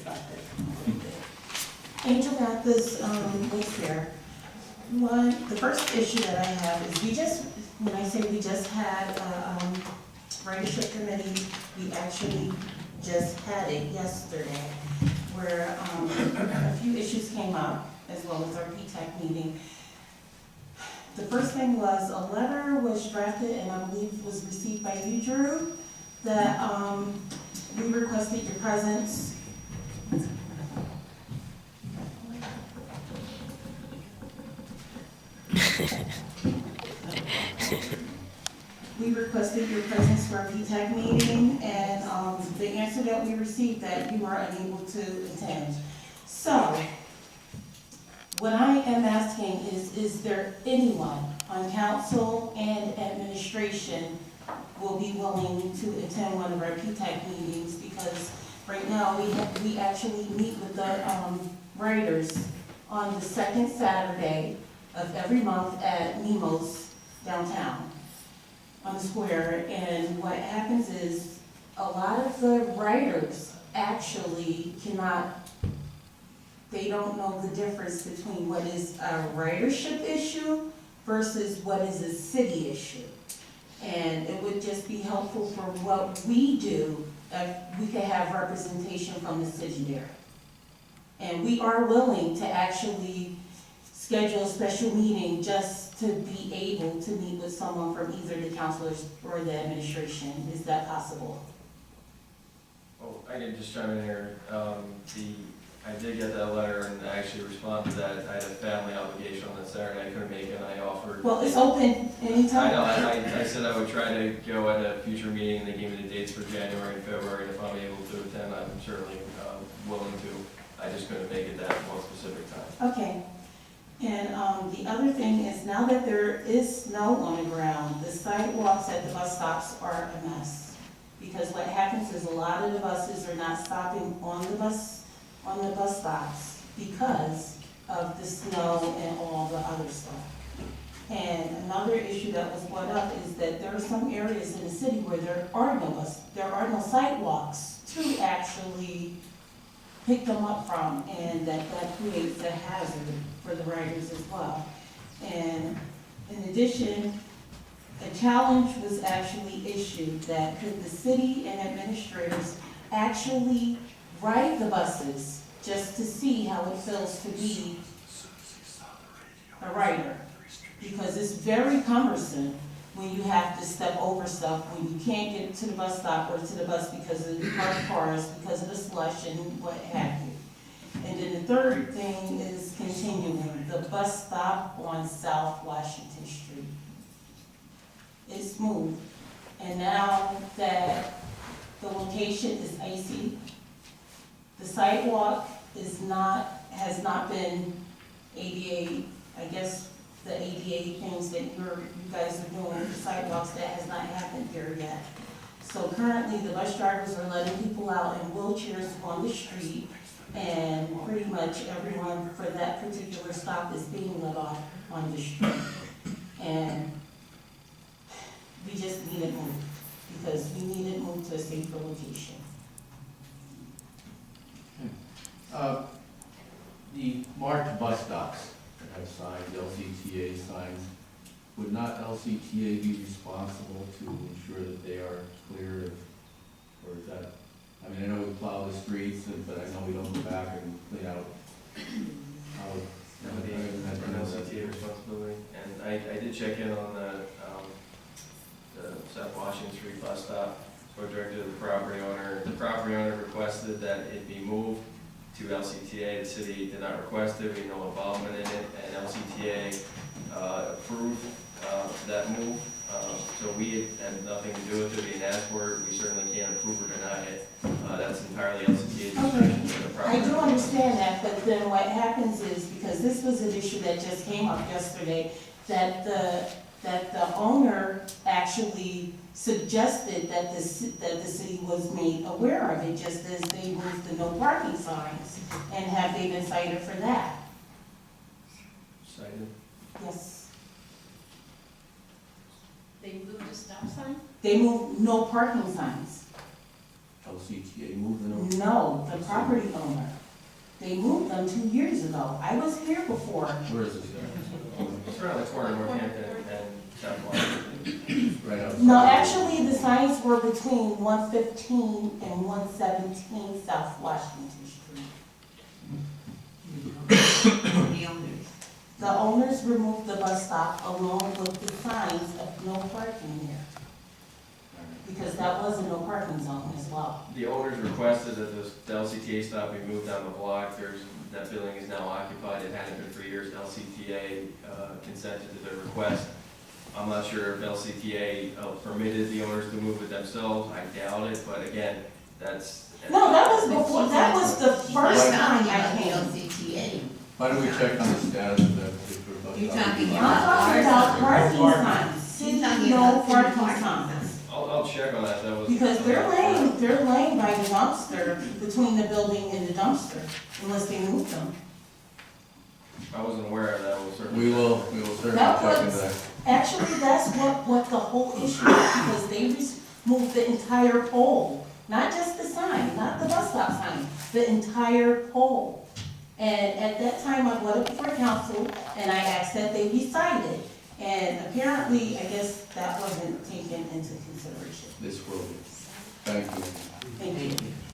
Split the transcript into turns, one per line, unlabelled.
perspective. Angel got this, Wilkes Barre. The first issue that I have is when I say we just had a, ridership committee, we actually just had it yesterday, where, a few issues came up, as well as our PTAC meeting. The first thing was, a letter was drafted, and I believe was received by you, Drew, that, we requested your presence. We requested your presence for our PTAC meeting, and the answer that we received that you were unable to attend. So, what I am asking is there anyone on council and administration will be willing to attend one of our PTAC meetings? Because right now, we actually meet with the writers on the second Saturday of every month at Nemo's downtown on the square. And what happens is a lot of the writers actually they don't know the difference between what is a ridership issue versus what is a city issue. And it would just be helpful for what we do if we could have representation from the city there. And we are willing to actually schedule a special meeting just to be able to meet with someone from either the councilors or the administration. Is that possible?
Well, I can just chime in here. I did get that letter and I actually responded to that. I had a family obligation on that Saturday. I couldn't make it and I offered.
Well, it's open anytime.
I know, I said I would try to go at a future meeting. They gave me the dates for January and February. And if I'm able to attend, I'm certainly willing to. I just couldn't make it that one specific time.
Okay. And the other thing is, now that there is snow on the ground, the sidewalks at the bus stops are a mess. Because what happens is a lot of the buses are not stopping on the bus stops because of the snow and all the other stuff. And another issue that was brought up is that there are some areas in the city where there are no sidewalks to actually pick them up from, and that creates a hazard for the riders as well. And in addition, a challenge was actually issued that could the city and administrators actually ride the buses just to see how it feels to be a rider. Because it's very cumbersome when you have to step over stuff, when you can't get to the bus stop or to the bus because of the parked cars, because of the slush and what have you. And then the third thing is continuing, the bus stop on South Washington Street. It's moved, and now that the location is icy, the sidewalk has not been ADA, I guess the ADA things that you guys are doing, the sidewalks, that has not happened here yet. So currently, the bus drivers are letting people out in wheelchairs on the street, and pretty much everyone for that particular stop is being let off on the street. And we just need it moved, because we need it moved to a safer location.
The marked bus stops that have signs, LCTA signs, would not LCTA be responsible to ensure that they are clear, or is that, I mean, I know we plow the streets, but I know we don't go back and clean out.
That would be an LCTA responsibility. And I did check in on the South Washington Street bus stop. So I directed the property owner. The property owner requested that it be moved to LCTA. The city did not request it. We had no involvement in it. And LCTA approved that move. So we had nothing to do with it. We didn't ask for it. We certainly can't approve or deny it. That's entirely LCTA's decision. The
I do understand that, but then what happens is, because this was an issue that just came up yesterday, that the owner actually suggested that the city was made aware of it, just as they moved the no parking signs. And have they been cited for that?
Cited?
Yes.
They moved the stop sign?
They moved no parking signs.
LCTA move the no?
No, the property owner. They moved them 2 years ago. I was here before.
Where is this at?
It's around the corner of Northampton and South Washington.
Right outside.
No, actually, the signs were between 115 and 117 South Washington Street.
The owners.
The owners removed the bus stop along with the signs of no parking here, because that was a no parking zone as well.
The owners requested that the LCTA stop be moved down the block. That building is now occupied. It hadn't been for years. LCTA consented to their request. I'm not sure if LCTA permitted the owners to move it themselves. I doubt it, but again, that's.
No, that was before, that was the first time I came.
LCTA.
Why don't we check on the status of that particular bus stop?
You're talking
I'm
about-
talking about parking signs, city
He's talking
no
about city
parking signs.
I'll check on that. That was.
Because they're laying by the dumpster, between the building and the dumpster, unless they move them.
I wasn't aware of that. We'll certainly.
We will certainly
That
check into
was-
that.
Actually, that's what the whole issue is, because they moved the entire pole, not just the sign, not the bus stop sign, the entire pole. And at that time, I went up before council, and I asked that they be cited. And apparently, I guess that wasn't taken into consideration.
This will be. Thank you.
Thank you.